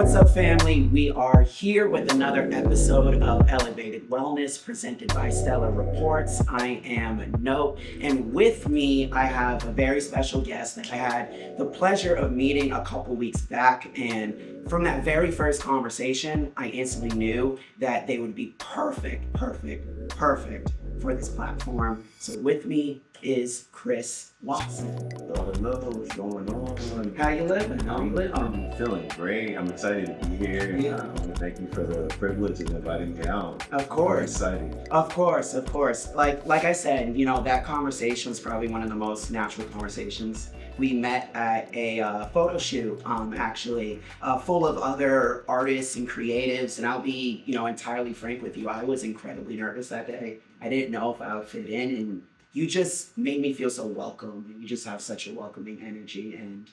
What's up, family? We are here with another episode of Elevated Wellness presented by Stellar Reports. I am Note, and with me, I have a very special guest that I had the pleasure of meeting a couple weeks back. And from that very first conversation, I instantly knew that they would be perfect for this platform. So with me is Chris Watson. Hello, what's going on? How you living? I'm feeling great. I'm excited to be here. Yeah. I want to thank you for the privilege of inviting me out. Of course. I'm excited. Of course. Like I said, that conversation was probably one of the most natural conversations. We met at a photo shoot, actually, full of other artists and creatives. And I'll be, entirely frank with you. I was incredibly nervous that day. I didn't know if I would fit in, and you just made me feel so welcome. You just have such a welcoming energy, and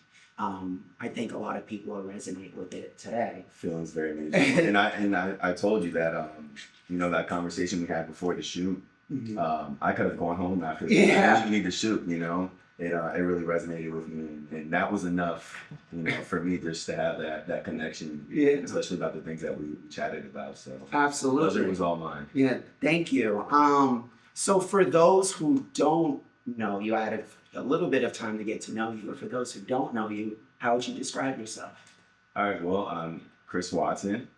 I think a lot of people will resonate with it today. Feelings very mutual. and I told you that that conversation we had before the shoot. Mm-hmm. I could have gone home after that. Yeah. You need to shoot. It really resonated with me, and that was enough, for me just to have that connection, Yeah. especially about the things that we chatted about. So Absolutely. pleasure was all mine. Yeah, thank you. So for those who don't know you, I had a little bit of time to get to know you, but for those who don't know you, how would you describe yourself? All right, well, I'm Chris Watson.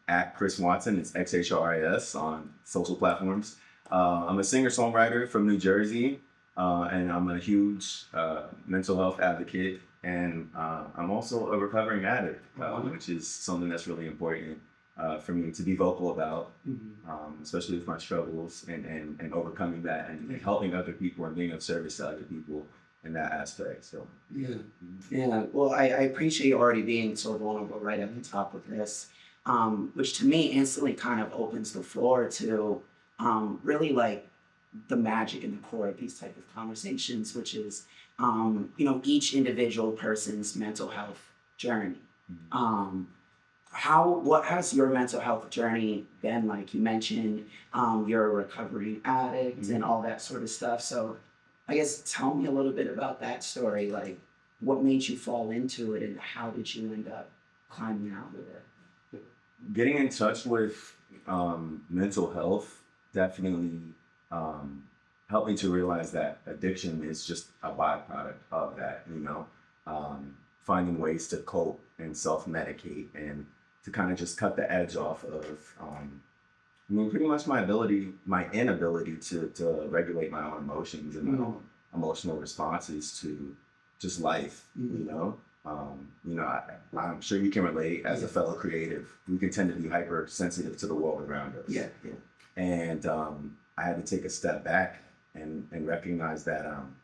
At Chris Watson, it's XHRIS on social platforms. I'm a singer-songwriter from New Jersey, and I'm a huge mental health advocate, and I'm also a recovering addict, which is something that's really important for me to be vocal about, especially with my struggles and overcoming that and helping other people and being of service to other people in that aspect. So Yeah. Well, I appreciate you already being so vulnerable right at the top of this, which to me instantly kind of opens the floor to really like the magic and the core of these type of conversations, which is each individual person's mental health journey. What has your mental health journey been like? You mentioned you're a recovering addict and all that sort of stuff. So I guess tell me a little bit about that story. Like, what made you fall into it, and how did you end up climbing out of it? getting in touch with mental health definitely helped me to realize that addiction is just a byproduct of that, finding ways to cope and self-medicate and to kind of just cut the edge off of, pretty much my inability to regulate my own emotions and my own emotional responses to just life, I'm sure you can relate as a fellow creative. We can tend to be hypersensitive to the world around us. Yeah. And I had to take a step back and recognize that, I'm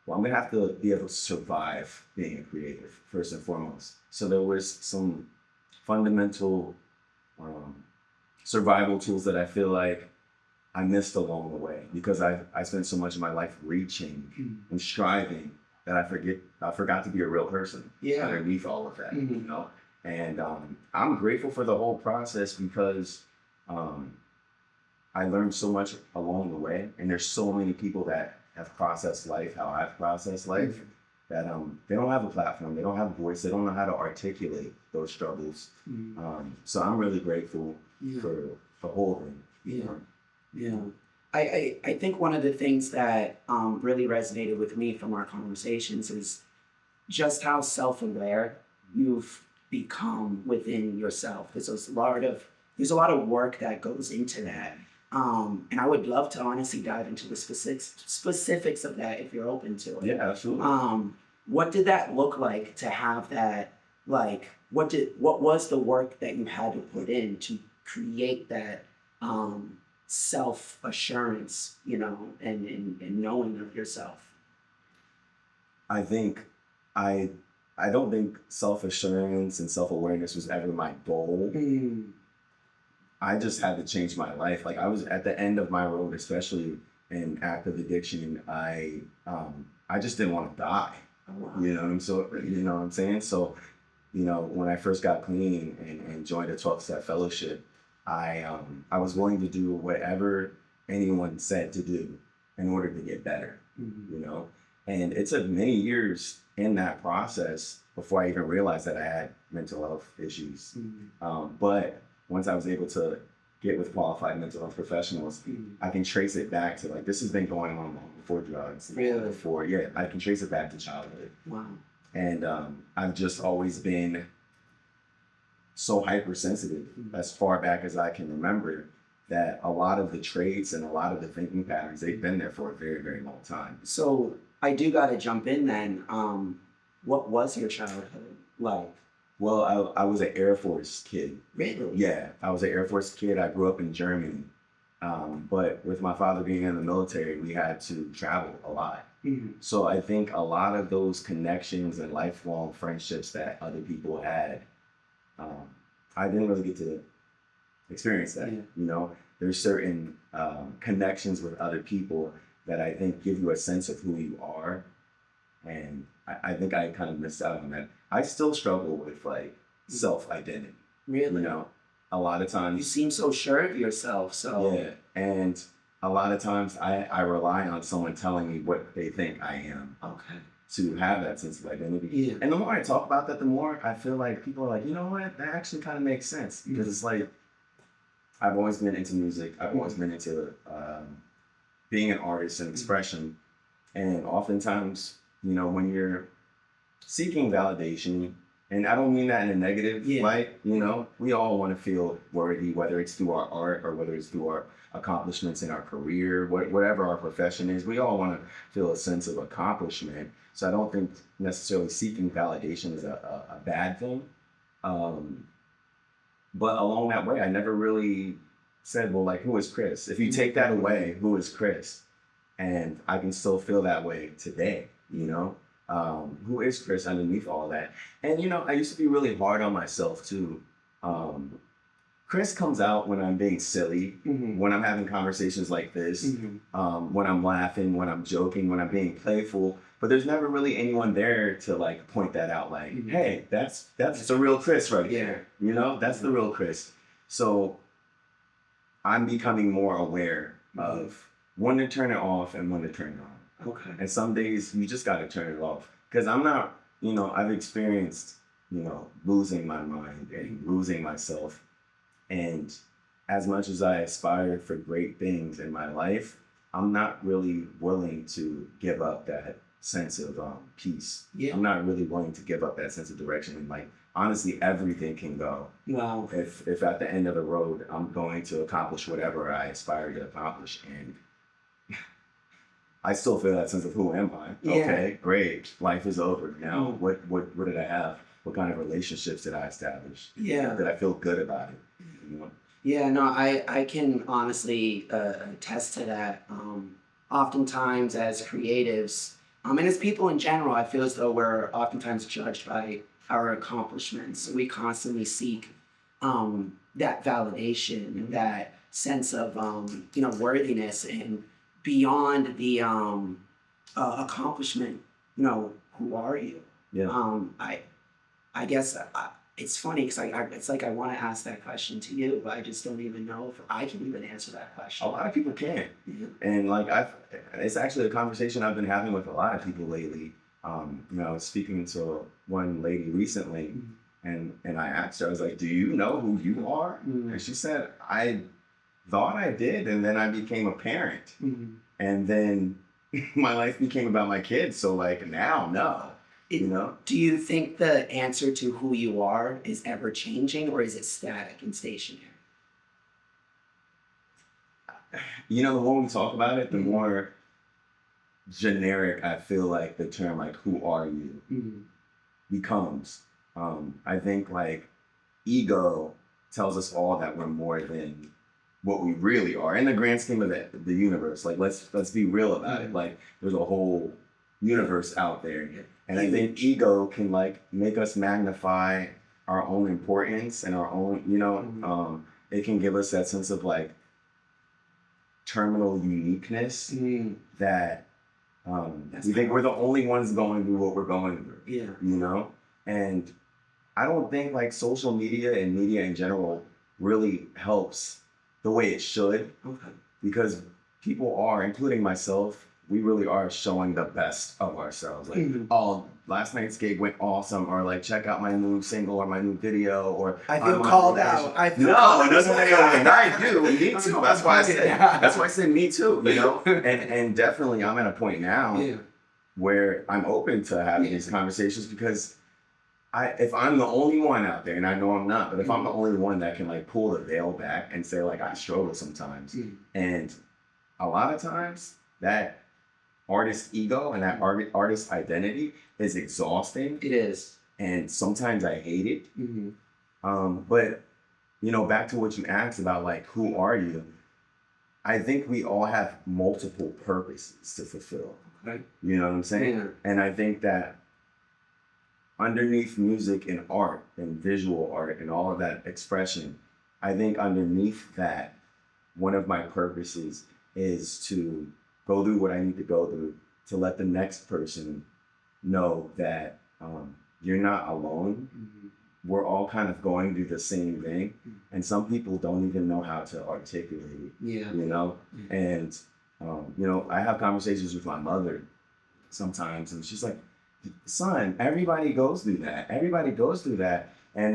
gonna have to be able to survive being a creative first and foremost. So there was some fundamental survival tools that I feel like I missed along the way because I spent so much of my life reaching and striving that I forgot to be a real person underneath all of that, And I'm grateful for the whole process because I learned so much along the way, and there's so many people that have processed life how I've processed life that they don't have a platform, they don't have a voice, they don't know how to articulate those struggles. So I'm really grateful for the whole thing. Yeah. I think one of the things that really resonated with me from our conversations is just how self-aware you've become within yourself. There's a lot of work that goes into that. And I would love to honestly dive into the specifics of that if you're open to it. Yeah, absolutely. What did that look like to have that? Like, what was the work that you had to put in to create that self-assurance, and knowing of yourself? I think I don't think self-assurance and self-awareness was ever my goal. I just had to change my life. Like I was at the end of my road, especially in active addiction. I just didn't want to die. Oh, wow. You know what I'm saying? So, when I first got clean and joined a 12-step fellowship, I was willing to do whatever anyone said to do in order to get better, And it took many years in that process before I even realized that I had mental health issues. But once I was able to get with qualified mental health professionals, I can trace it back to like, this has been going on long before drugs. Really? Before, yeah, I can trace it back to childhood. Wow. And I've just always been so hypersensitive as far back as I can remember, that a lot of the traits and a lot of the thinking patterns, they've been there for a very, very long time. So I do got to jump in then. What was your childhood like? Well, I was an Air Force kid. Really? Yeah, I was an Air Force kid. I grew up in Germany. But with my father being in the military, we had to travel a lot. So I think a lot of those connections and lifelong friendships that other people had, I didn't really get to experience that. Yeah. You know, there's certain connections with other people that I think give you a sense of who you are. And I think I kind of missed out on that. I still struggle with like self-identity. Really? You know, a lot of You times, seem so sure of yourself. So yeah. And a lot of times I rely on someone telling me what they think I am okay. to have that sense of identity. Yeah. And the more I talk about that, the more I feel like people are like, you know what, that actually kind of makes sense. Because it's like, I've always been into music. I've always been into being an artist and expression. And oftentimes, you know, when you're seeking validation, and I don't mean that in a negative light, you know, we all want to feel worthy, whether it's through our art or whether it's through our accomplishments in our career, whatever our profession is, we all want to feel a sense of accomplishment. So I don't think necessarily seeking validation is a bad thing. But along that way, I never really said, well, like, who is Chris? If you take that away, who is Chris? And I can still feel that way today, you know? Who is Chris underneath all that? And, you know, I used to be really hard on myself, too. Chris comes out when I'm being silly, when I'm having conversations like this, when I'm laughing, when I'm joking, when I'm being playful. But there's never really anyone there to like point that out, like, hey, that's the real Chris right there. You know, that's the real Chris. So I'm becoming more aware of when to turn it off and when to turn it on. Okay. And some days you just got to turn it off. Because I'm not, you know, I've experienced, you know, losing my mind and losing myself. And as much as I aspire for great things in my life, I'm not really willing to give up that sense of peace. Yeah. I'm not really willing to give up that sense of direction. And like, honestly, everything can go. Wow. If at the end of the road, I'm going to accomplish whatever I aspire to accomplish. And I still feel that sense of who am I? Yeah. Okay, great. Life is over. Now, what did I have? What kind of relationships did I establish? Yeah. Did I feel good about it? You know? Yeah, no, I can honestly attest to that. Oftentimes as creatives, and as people in general, I feel as though we're oftentimes judged by our accomplishments. We constantly seek that validation, that sense of you know, worthiness, and beyond the accomplishment, you know, who are you? Yeah. I guess it's funny because it's like I want to ask that question to you, but I just don't even know if I can even answer that question. A lot of people can't. Yeah. And like it's actually a conversation I've been having with a lot of people lately. You know, I was speaking to one lady recently, and I asked her, I was like, do you know who you are? And she said, I thought I did, and then I became a parent. And then my life became about my kids. So like now, no. You know? Do you think the answer to who you are is ever changing, or is it static and stationary? You know, the more we talk about it, the more generic I feel like the term, like, who are you, becomes. I think, like, ego tells us all that we're more than what we really are. In the grand scheme of the universe, like, let's be real about it. Like, there's a whole universe out there. And I think ego can, like, make us magnify our own importance and our own, you know, it can give us that sense of, like, terminal uniqueness that we think we're the only ones going through what we're going through. Yeah. You know? And I don't think, like, social media and media in general really helps the way it should. Okay. Because people are, including myself, we really are showing the best of ourselves. Like, oh, last night's gig went awesome, or like, check out my new single or my new video, or I feel I'm on called vacation. out. I feel No, called no, out. no, no, no, no, I do. Me too. That's why I say. That's why I say me too. You know, and definitely, I'm at a point now where I'm open to having these conversations because if I'm the only one out there, and I know I'm not, but if I'm the only one that can like pull the veil back and say like I struggle sometimes, and a lot of times that artist ego and that artist identity is exhausting. It is. And sometimes I hate it. But you know, back to what you asked about like who are you? I think we all have multiple purposes to fulfill. Right. You know what I'm saying? Yeah. And I think that underneath music and art and visual art and all of that expression, I think underneath that, one of my purposes is to go through what I need to go through to let the next person know that you're not alone. We're all kind of going through the same thing. And some people don't even know how to articulate it, you know? And, you know, I have conversations with my mother sometimes, and she's like, son, everybody goes through that. Everybody goes through that. And,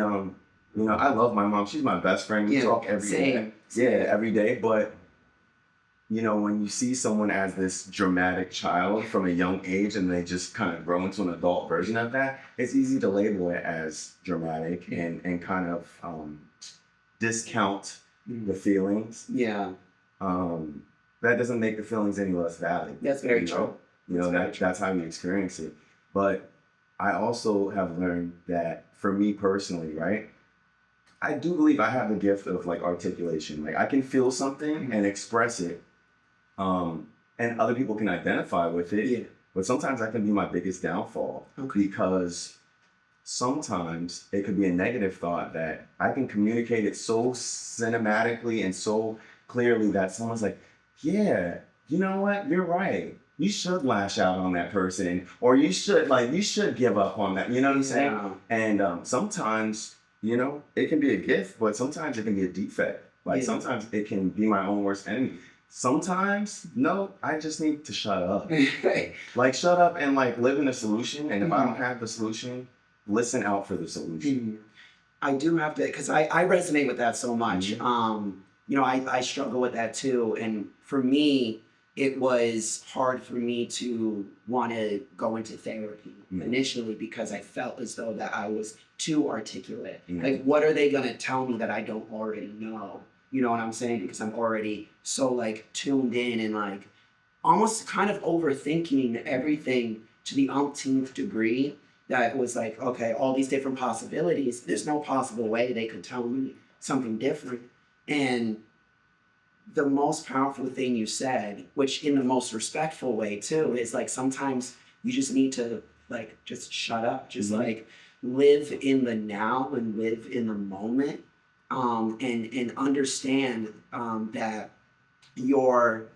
you know, I love my mom. She's my best friend. We talk every day. Yeah, every day. But, you know, when you see someone as this dramatic child from a young age and they just kind of grow into an adult version of that, it's easy to label it as dramatic and kind of discount the feelings. Yeah. That doesn't make the feelings any less valid. That's very true. You know, that's how you experience it. But I also have learned that for me personally, right? I do believe I have the gift of like articulation. Like I can feel something and express it. And other people can identify with it. Yeah. But sometimes that can be my biggest downfall. Because sometimes it could be a negative thought that I can communicate it so cinematically and so clearly that someone's like, yeah, you know what? You're right. You should lash out on that person, or you should give up on that. You know what I'm saying? And sometimes, you know, it can be a gift, but sometimes it can be a defect. Like sometimes it can be my own worst enemy. Sometimes, no, I just need to shut up. Like shut up and like live in a solution. And if I don't have the solution, listen out for the solution. I do have to, because I resonate with that so much. You know, I struggle with that too. And for me, it was hard for me to want to go into therapy initially because I felt as though that I was too articulate. Like, what are they going to tell me that I don't already know? You know what I'm saying? Because I'm already so like tuned in and like almost kind of overthinking everything to the umpteenth degree that it was like, okay, all these different possibilities. There's no possible way they could tell me something different. And the most powerful thing you said, which in the most respectful way too, is like sometimes you just need to like just shut up, just like live in the now and live in the moment, and understand that your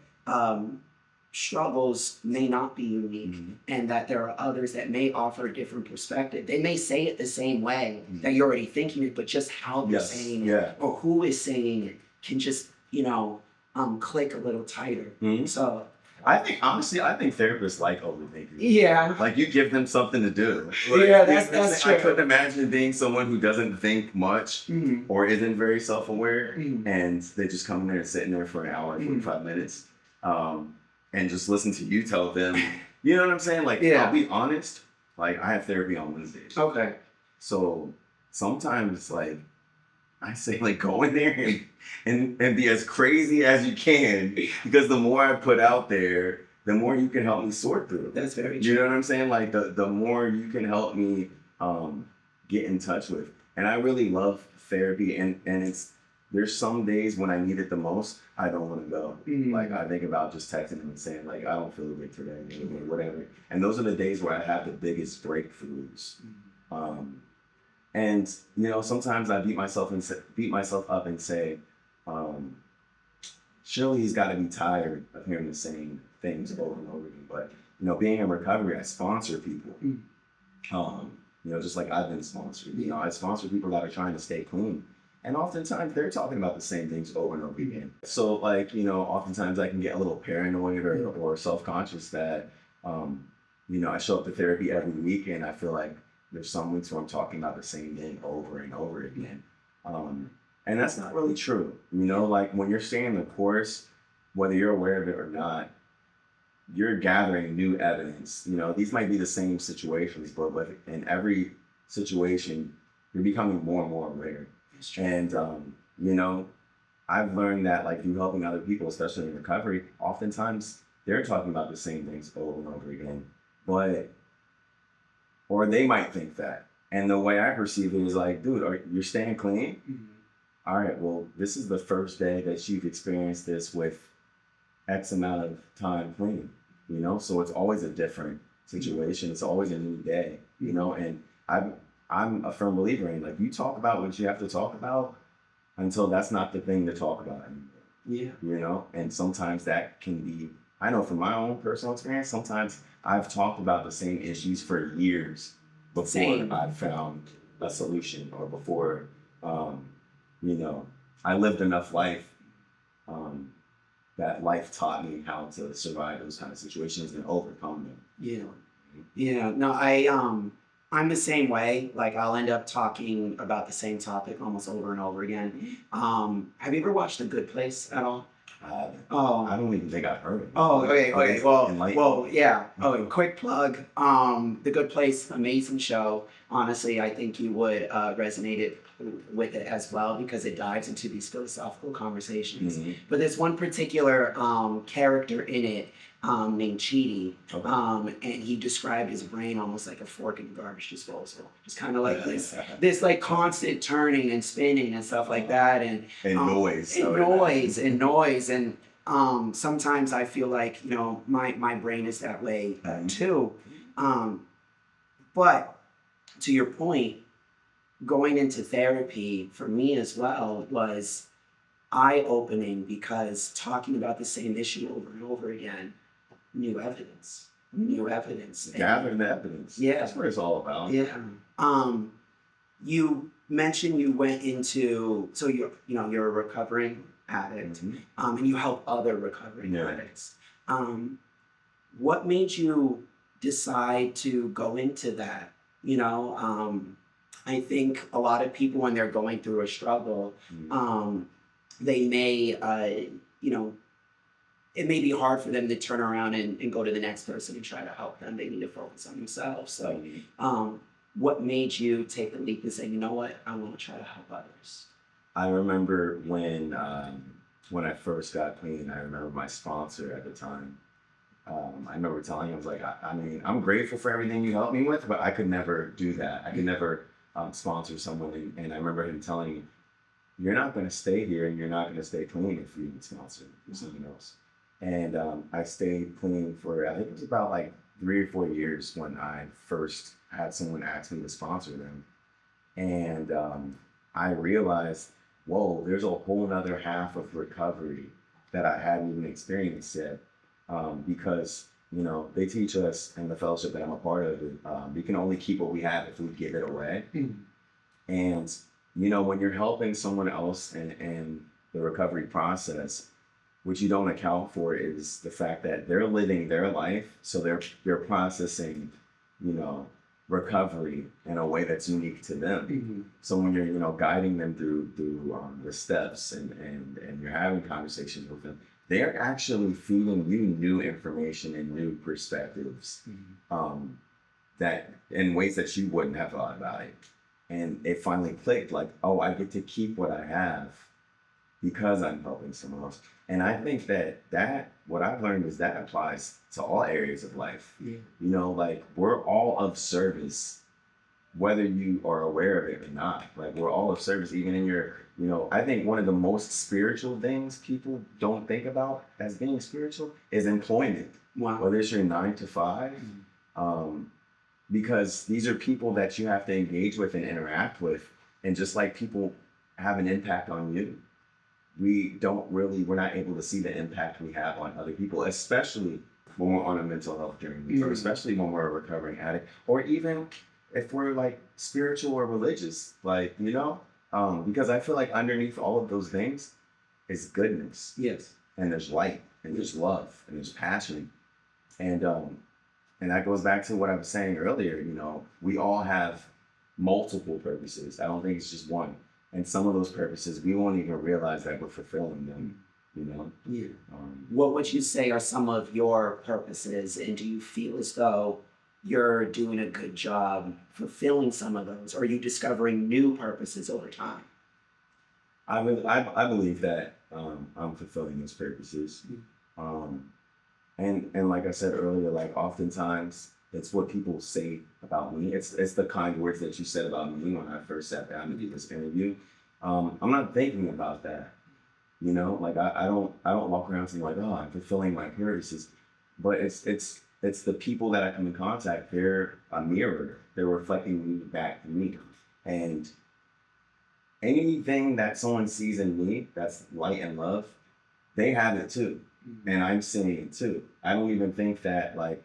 struggles may not be unique, and that there are others that may offer a different perspective. They may say it the same way that you're already thinking it, but just how they're saying it or who is saying it can just, you know, click a little tighter. So I think therapists like overthinkers. Yeah. Like you give them something to do. Like, yeah, that's true. I couldn't imagine being someone who doesn't think much or isn't very self-aware, and they just come in there and sit in there for an hour, 45 minutes, and just listen to you tell them. You know what I'm saying? Like, I'll be honest. Like, I have therapy on Wednesdays. Okay. So sometimes, like, I say, like, go in there and be as crazy as you can, because the more I put out there, the more you can help me sort through. That's very true. You know what I'm saying? Like, the more you can help me get in touch with. And I really love therapy, and there's some days when I need it the most, I don't want to go. Like, I think about just texting them and saying, like, I don't feel good today, or whatever. And those are the days where I have the biggest breakthroughs. And, you know, sometimes I beat myself up and say, surely he's got to be tired of hearing the same things over and over again. But, you know, being in recovery, I sponsor people. You know, just like I've been sponsored. You know, I sponsor people that are trying to stay clean. And oftentimes they're talking about the same things over and over again. So like, oftentimes I can get a little paranoid or self-conscious that, I show up to therapy every week and I feel like there's some weeks where I'm talking about the same thing over and over again. And that's not really true. Like when you're staying the course, whether you're aware of it or not, you're gathering new evidence. These might be the same situations, but in every situation, you're becoming more and more aware. And, I've learned that like through helping other people, especially in recovery, oftentimes they're talking about the same things over and over again, or they might think that. And the way I perceive it is like, dude, you're staying clean? Mm-hmm. All right, well, this is the first day that you've experienced this with X amount of time clean, So it's always a different situation. It's always a new day, and I'm a firm believer in like you talk about what you have to talk about until that's not the thing to talk about anymore. Yeah. And sometimes that can be, I know from my own personal experience, sometimes I've talked about the same issues for years before I found a solution or before, I lived enough life that life taught me how to survive those kind of situations and overcome them. Yeah. No, I'm the same way. Like I'll end up talking about the same topic almost over and over again. Have you ever watched The Good Place at all? I don't even think I've heard of it. Oh, okay. Well, yeah. Oh, quick plug. The Good Place, amazing show. Honestly, I think you would resonate with it as well because it dives into these philosophical conversations. Mm-hmm. But there's one particular character in it named Chidi, and he described his brain almost like a fork in the garbage disposal. It's kind of like this like constant turning and spinning and stuff like that, and noise, and sometimes I feel like my brain is that way too, but to your point, going into therapy for me as well was eye-opening because talking about the same issue over and over again. New evidence. Gathering the evidence. Yeah. That's what it's all about. Yeah. You mentioned you went into, so you're a recovering addict, and you help other recovering addicts. What made you decide to go into that? I think a lot of people when they're going through a struggle, they may, it may be hard for them to turn around and go to the next person and try to help them. They need to focus on themselves. So what made you take the leap and say, you know what, I want to try to help others? I remember when I first got clean, I remember my sponsor at the time. I remember telling him, I was like, I'm grateful for everything you helped me with, but I could never do that. I could never sponsor someone. And I remember him telling me, you're not going to stay here and you're not going to stay clean if you get sponsored for something else. And I stayed clean for, I think it was about like 3 or 4 years when I first had someone ask me to sponsor them. And I realized, whoa, there's a whole other half of recovery that I hadn't even experienced yet. Because, they teach us in the fellowship that I'm a part of, we can only keep what we have if we give it away. And, when you're helping someone else in the recovery process, what you don't account for is the fact that they're living their life, so they're processing, recovery in a way that's unique to them. So when you're, guiding them through the steps and you're having conversations with them, they're actually feeding you new information and new perspectives that in ways that you wouldn't have thought about it. And it finally clicked, like, oh, I get to keep what I have because I'm helping someone else. And I think that what I've learned is that applies to all areas of life. Like we're all of service, whether you are aware of it or not. Like we're all of service, even in your, I think one of the most spiritual things people don't think about as being spiritual is employment. Wow. Whether it's your 9 to 5, because these are people that you have to engage with and interact with. And just like people have an impact on you, we're not able to see the impact we have on other people, especially when we're on a mental health journey, or especially when we're a recovering addict, or even if we're like spiritual or religious, like, Because I feel like underneath all of those things is goodness, Yes. and there's light, and there's love, and there's passion, and that goes back to what I was saying earlier. You know, we all have multiple purposes. I don't think it's just one. And some of those purposes, we won't even realize that we're fulfilling them. You know. Yeah. Um, What would you say are some of your purposes, and do you feel as though you're doing a good job fulfilling some of those? Or are you discovering new purposes over time? I believe that I'm fulfilling those purposes. Um, and like I said earlier, like oftentimes it's what people say about me. It's the kind words that you said about me when I first sat down to do this interview. I'm not thinking about that. You know, like I don't walk around saying like, oh, I'm fulfilling my purposes. But it's the people that I come in contact, they're a mirror. They're reflecting me back to me. And anything that someone sees in me that's light and love, they have it too. And I'm seeing it too. I don't even think that like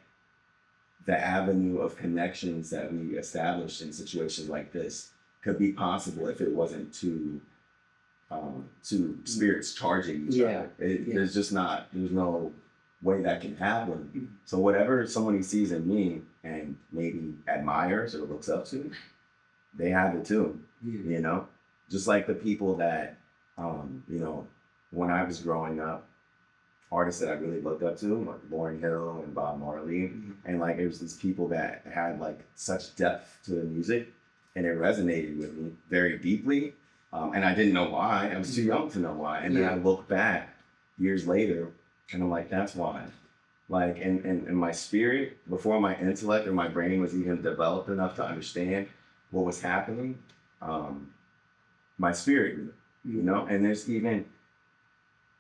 the avenue of connections that we established in situations like this could be possible if it wasn't two spirits charging each Yeah. other. Yeah. There's just not, there's no way that can happen. So whatever somebody sees in me and maybe admires or looks up to, they have it too, you know? Just like the people that, you know, when I was growing up, artists that I really looked up to, like Lauryn Hill and Bob Marley, and like it was these people that had like such depth to the music, and it resonated with me very deeply, and I didn't know why. I was too young to know why, and then I look back years later, and I'm like, that's why. Like, in my spirit, before my intellect or my brain was even developed enough to understand what was happening, my spirit grew, you know. And there's even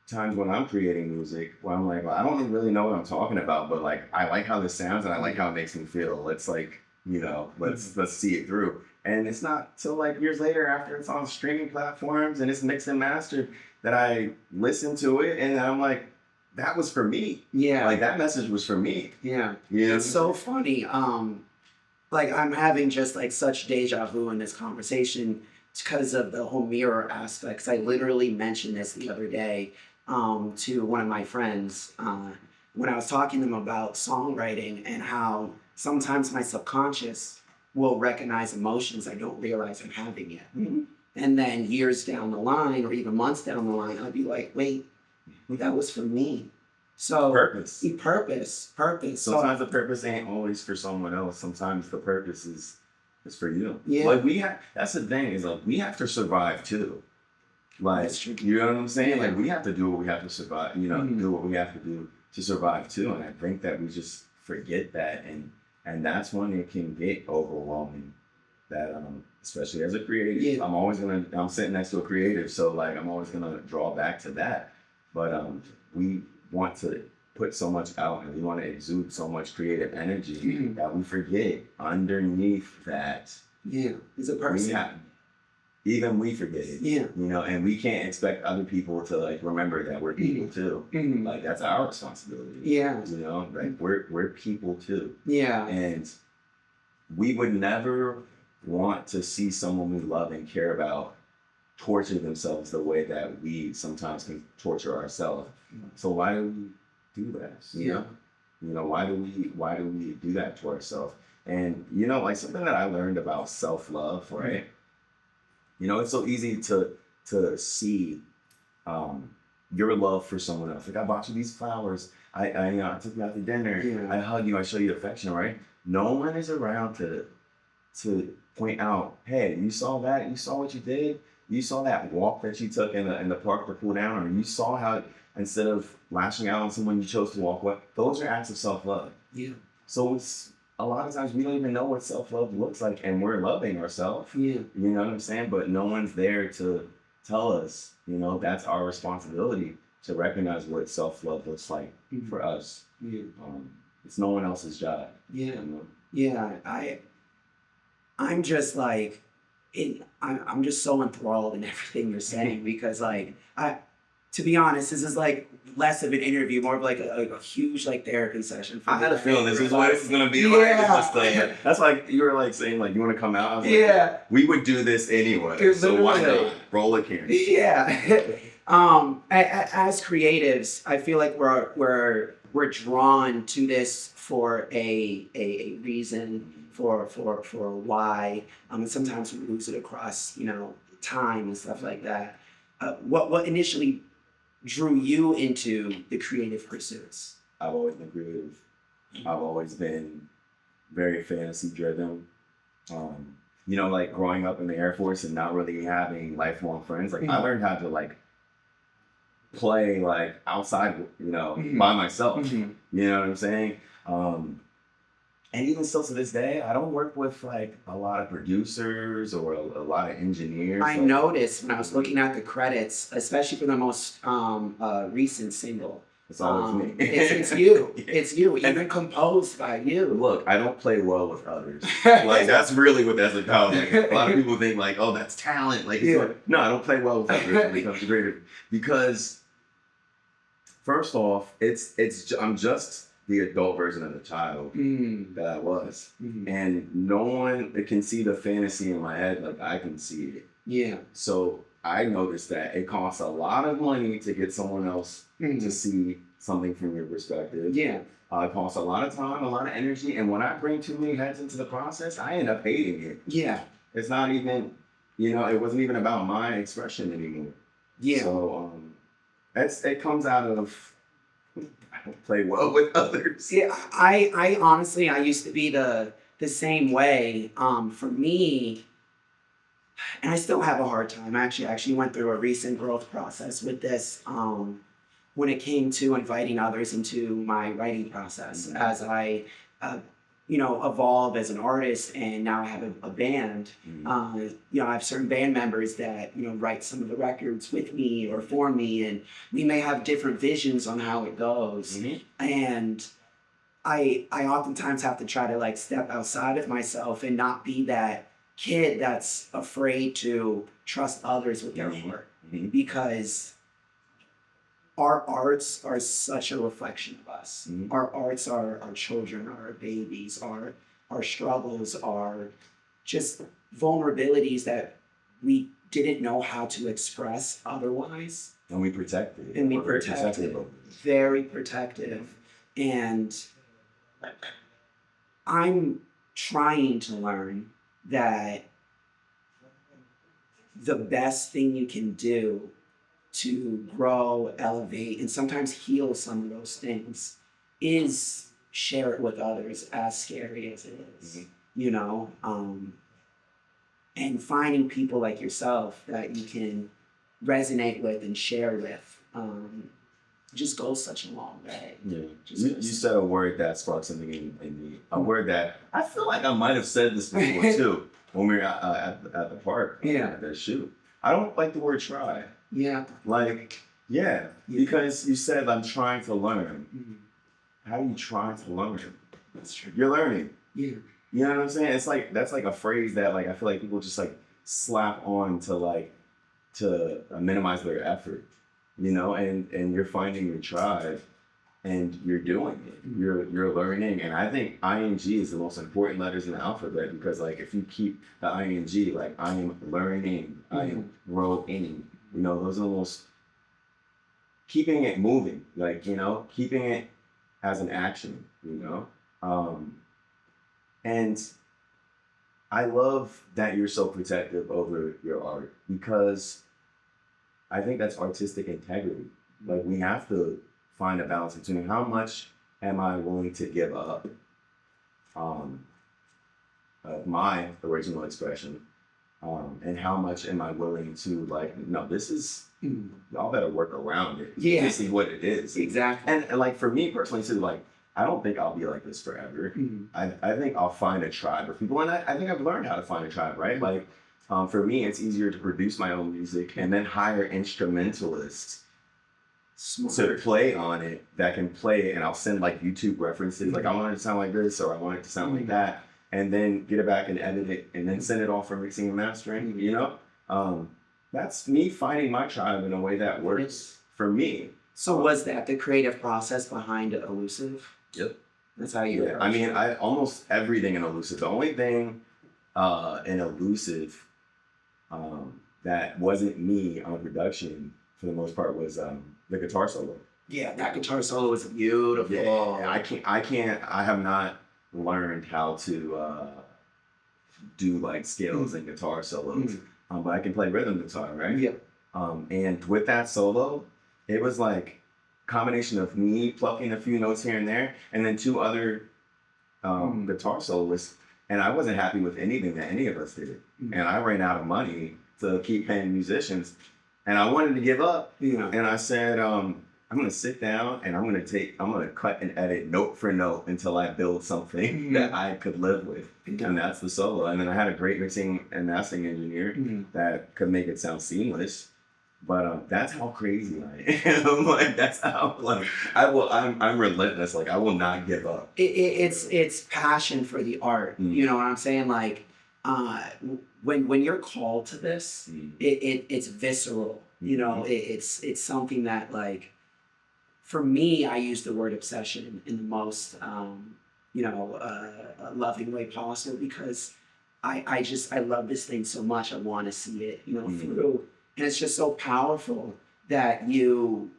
times when I'm creating music where I'm like, well, I don't really know what I'm talking about, but like I like how this sounds and I like how it makes me feel. Let's like, you know, let's see it through. And it's not till like years later after it's on streaming platforms and it's mixed and mastered that I listen to it and I'm like, that was for me. Yeah. Like that message was for me. Yeah. You know? It's so funny. Like I'm having just like such deja vu in this conversation because of the whole mirror aspects. I literally mentioned this the other day to one of my friends when I was talking to them about songwriting and how sometimes my subconscious will recognize emotions I don't realize I'm having yet. And then years down the line or even months down the line, I'll be like, wait, that was for me. So Purpose. Purpose. Sometimes the purpose ain't always for someone else. Sometimes the purpose is for you. Yeah. Like that's the thing, is like we have to survive too. Like, That's true. you know what I'm saying? Yeah. Like we have to do what we have to survive, you know, do what we have to do to survive too. And I think that we just forget that, and that's when it can get overwhelming. That especially as a creative, I'm sitting next to a creative, so like I'm always gonna draw back to that. But we want to put so much out and we want to exude so much creative energy that we forget underneath that. Yeah, it's a person. Even we forget it. Yeah. You know, and we can't expect other people to like remember that we're people too. Like that's our responsibility. Yeah. You know, like we're people too. Yeah. And we would never want to see someone we love and care about torture themselves the way that we sometimes can torture ourselves. So why do we do that? You know, why do we do that to ourselves? And you know, like something that I learned about self-love, right? You know, it's so easy to see your love for someone else. Like I bought you these flowers. I took you out to dinner. Yeah. I hug you. I show you affection, right? No one is around to point out, hey, you saw that? You saw what you did? You saw that walk that you took in the park to cool down? Or you saw how instead of lashing out on someone, you chose to walk away? Those are acts of self-love. Yeah. So it's a lot of times we don't even know what self-love looks like, and we're loving ourselves. Yeah. You know what I'm saying? But no one's there to tell us, you know, that's our responsibility to recognize what self-love looks like for us. Yeah. It's no one else's job. Yeah. You know? Yeah. I'm just like, I'm just so enthralled in everything you're saying because like to be honest, this is like less of an interview, more of like a huge like therapy session. For I had a feeling this is what it's gonna be Yeah. like. It's just like, that's like you were like saying like you want to come out. I was like, Yeah. we would do this anyway. It's So why literally- not roll a camera? Yeah. As creatives, I feel like we're drawn to this for a reason, for why. And sometimes we lose it across, time and stuff like that. What initially drew you into the creative pursuits? I've always been creative. I've always been very fantasy driven. Like growing up in the Air Force and not really having lifelong friends, like I learned how to like play like outside, by myself. Mhm. You know what I'm saying? And even still to this day, I don't work with like a lot of producers or a lot of engineers. I Like, noticed when I was looking at the credits, especially for the most recent single. it's always me. It's you. Yeah. It's you. Even composed by you. Look, I don't play well with others. Like that's really what that's about. Like, a lot of people think like, oh, that's talent. Like, it's Yeah. like, no, I don't play well with others when it comes to creative. Because first off, I'm just the adult version of the child Mm. that I was, Mhm. and no one can see the fantasy in my head like I can see it. Yeah. So I noticed that it costs a lot of money to get someone else to Mhm. see something from your perspective. Yeah. It costs a lot of time, a lot of energy, and when I bring too many heads into the process, I end up hating it. Yeah. It's not even, it wasn't even about my expression anymore. Yeah. So it comes out of I don't play well with others. Yeah, I honestly, I used to be the same way. For me, and I still have a hard time. I actually went through a recent growth process with this. When it came to inviting others into my writing process, Mhm. as I, evolve as an artist, and now I have a band. Mhm. I have certain band members that write some of the records with me or for me, and we may have different visions on how it goes. Mhm. And I oftentimes have to try to like step outside of myself and not be that kid that's afraid to trust others with their Mhm. heart, Mhm. because our arts are such a reflection of us. Mhm. Our arts are our children, our babies, our struggles, are just vulnerabilities that we didn't know how to express otherwise. And we protect it. And we We're very protect protective it. of it. Very protective. And I'm trying to learn that the best thing you can do to grow, elevate, and sometimes heal some of those things is share it with others, as scary as it is. Mhm. And finding people like yourself that you can resonate with and share with just goes such a long way. Yeah. Just You goes- said a word that sparked something in me. A word that I feel like I might have said this before too when we were at the park. Yeah. At the shoot. I don't like the word try. Yeah. Like, yeah, because you said I'm trying to learn. Mhm. How are you trying to learn? That's true. You're learning. Yeah. You know what I'm saying? It's like that's like a phrase that like I feel like people just like slap on to minimize their effort. And you're finding your tribe and you're doing it. You're learning. And I think ING is the most important letters in the alphabet, because like if you keep the ING, like I am learning, I am growing, those are the most, keeping it moving, like, keeping it as an action, and I love that you're so protective over your art, because I think that's artistic integrity. Like we have to find a balance between how much am I willing to give up of my original expression, and how much am I willing to like, no, this is, y'all better work around it. Yeah. This is what it is. Exactly. And like for me personally too, like I don't think I'll be like this forever. I think I'll find a tribe of people, and I think I've learned how to find a tribe, right? Like for me, it's easier to produce my own music and then hire instrumentalists to play on it that can play it, and I'll send like YouTube references, like I want it to sound like this or I want it to sound like that, and then get it back and edit it and then send it off for mixing and mastering. That's me finding my tribe in a way that works for me. So was that the creative process behind Elusive? Yep. That's how you. Yeah. I mean, I almost everything in Elusive. The only thing in Elusive that wasn't me on production for the most part was the guitar solo. Yeah, that guitar solo was beautiful. Yeah, I have not learned how to do like scales and guitar solos. But I can play rhythm guitar, right? Yeah. And with that solo, it was like a combination of me plucking a few notes here and there, and then two other guitar soloists. And I wasn't happy with anything that any of us did. And I ran out of money to keep paying musicians. And I wanted to give up. Yeah. And I said, I'm gonna sit down and I'm gonna cut and edit note for note until I build something that I could live with. And that's the solo. And then I had a great mixing and mastering engineer that could make it sound seamless. But that's how crazy I am. Like that's how I'm relentless. Like I will not give up. It's passion for the art. You know what I'm saying? Like when you're called to this, it's visceral. You know, it's something that like for me, I use the word obsession in the most loving way possible because I love this thing so much. I want to see it, through. And it's just so powerful that you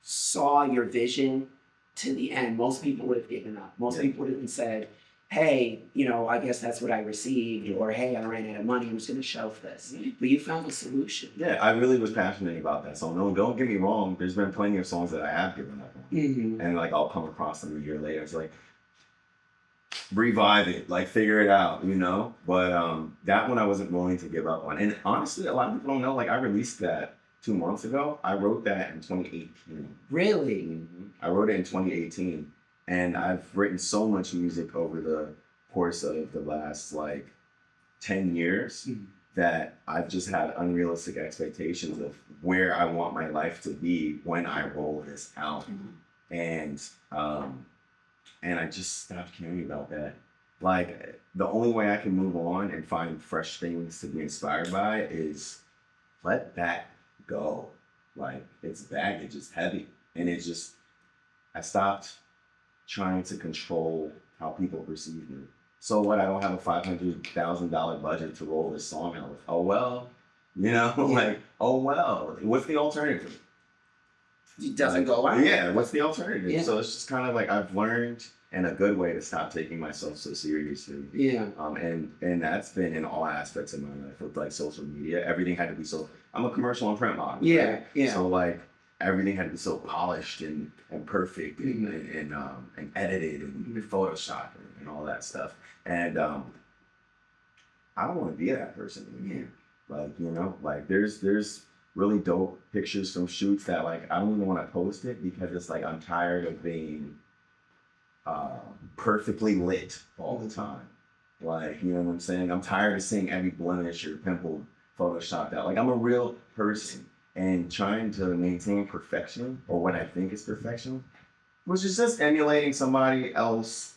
saw your vision to the end. Most people would have given up. Most people would have said, hey, I guess that's what I received, or hey, I ran out of money, I'm just going to shelf this. But you found a solution. Yeah, I really was passionate about that song. No, don't get me wrong. There's been plenty of songs that I have given up on. And like I'll come across them a year later. It's like, revive it, like figure it out, But that one I wasn't willing to give up on. And honestly, a lot of people don't know, like I released that 2 months ago. I wrote that in 2018. Really? I wrote it in 2018. And I've written so much music over the course of the last 10 years that I've just had unrealistic expectations of where I want my life to be when I roll this out. And I just stopped caring about that. Like, the only way I can move on and find fresh things to be inspired by is let that go. Like, it's baggage, it's heavy. And I stopped trying to control how people perceive me. So what, I don't have a $500,000 budget to roll this song out with. Oh, well, oh, well, what's the alternative? It doesn't go out. Yeah, what's the alternative? Yeah. So it's just kind of like I've learned in a good way to stop taking myself so seriously. Yeah. And that's been in all aspects of my life with like social media. Everything had to be so. I'm a commercial and print model. Yeah. Right? Yeah. So like everything had to be so polished and perfect and edited and Photoshop and all that stuff. And I don't want to be that person anymore. Like there's really dope pictures from shoots that like I don't even want to post it because it's like I'm tired of being perfectly lit all the time. Like, you know what I'm saying? I'm tired of seeing every blemish or pimple photoshopped out. Like I'm a real person and trying to maintain perfection or what I think is perfection, which is just emulating somebody else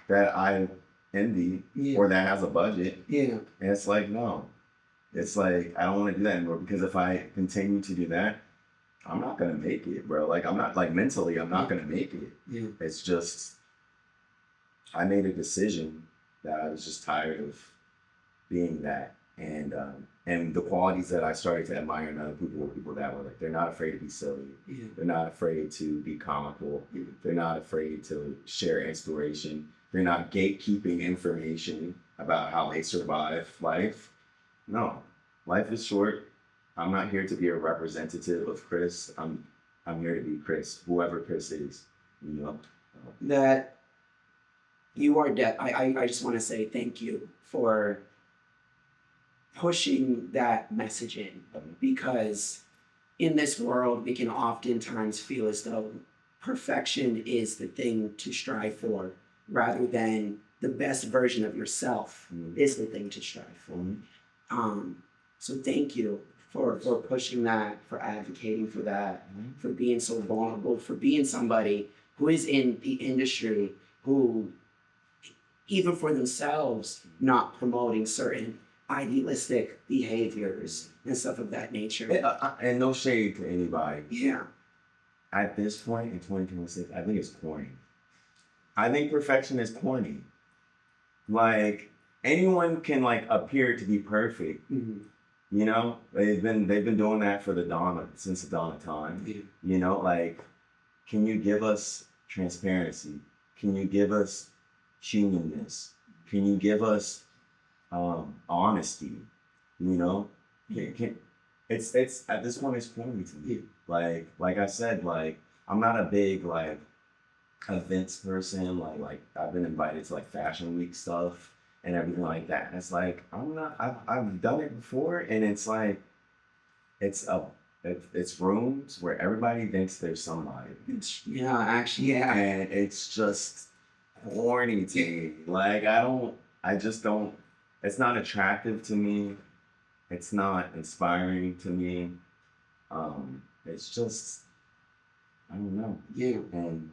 that I envy or that has a budget. Yeah. And it's like, no. It's like, I don't want to do that anymore because if I continue to do that, I'm not going to make it, bro. Like, I'm not, like, mentally, I'm not going to make it. Yeah. It's just, I made a decision that I was just tired of being that. And the qualities that I started to admire in other people were people that were like, they're not afraid to be silly. Yeah. They're not afraid to be comical. They're not afraid to share inspiration. They're not gatekeeping information about how they survive life. No, life is short. I'm not here to be a representative of Chris. I'm here to be Chris, whoever Chris is, That you are I just want to say thank you for pushing that message in, because in this world we can oftentimes feel as though perfection is the thing to strive for rather than the best version of yourself is the thing to strive for. So thank you for pushing that, for advocating for that, for being so vulnerable, for being somebody who is in the industry, who, even for themselves, not promoting certain idealistic behaviors and stuff of that nature. And no shade to anybody. Yeah. at this point in 2026, I think it's corny. I think perfection is corny. Like anyone can like appear to be perfect. You know, they've been doing that for since the dawn of time. Yeah. You know, like, can you give us transparency? Can you give us humanness? Can you give us honesty? You know, it's at this point it's corny to me. Like I said, like I'm not a big like events person. Like I've been invited to like fashion week stuff and everything like that. And it's like I'm not. I've done it before, and it's like it's a it's rooms where everybody thinks there's somebody, Yeah, actually, yeah. and it's just corny to me. Like I just don't. It's not attractive to me. It's not inspiring to me. It's just I don't know. Yeah. And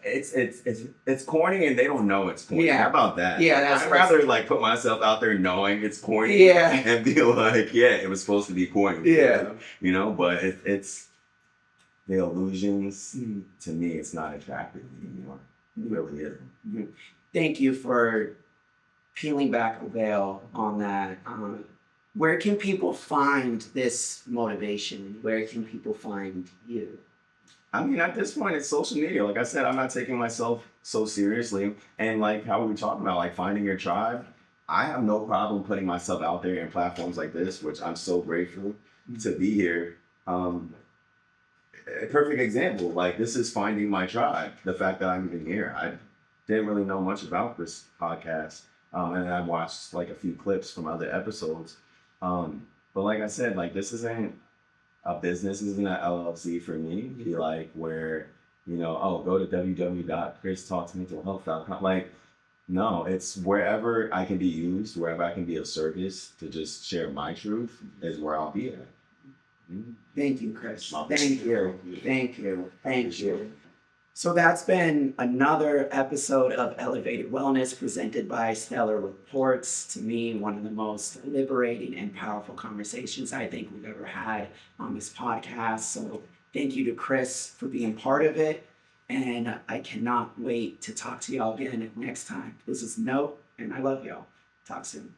it's corny and they don't know it's corny. Yeah. How about that? Yeah, that's I'd rather like put myself out there knowing it's corny Yeah. and be like, yeah, it was supposed to be corny. Yeah. You know, but it's the illusions to me, it's not attractive anymore. It really isn't. Thank you for peeling back the veil on that. Where can people find this motivation? Where can people find you? I mean, at this point, it's social media. Like I said, I'm not taking myself so seriously. And like how we were talking about, like finding your tribe, I have no problem putting myself out there in platforms like this, which I'm so grateful to be here. A perfect example, like this is finding my tribe. The fact that I'm even here, I didn't really know much about this podcast, and I watched like a few clips from other episodes. But like I said, like this isn't a business, isn't an LLC for me. Be like where, you know, oh, go to www.christalksmentalhealth.com. Like, no, it's wherever I can be used, wherever I can be of service to just share my truth is where I'll be at. Thank you, Chris. Thank you. Thank you. Thank you. So that's been another episode of Elevated Wellness presented by Stellar Reports. To me, one of the most liberating and powerful conversations I think we've ever had on this podcast. So thank you to Chris for being part of it. And I cannot wait to talk to y'all again next time. This is Note, and I love y'all. Talk soon.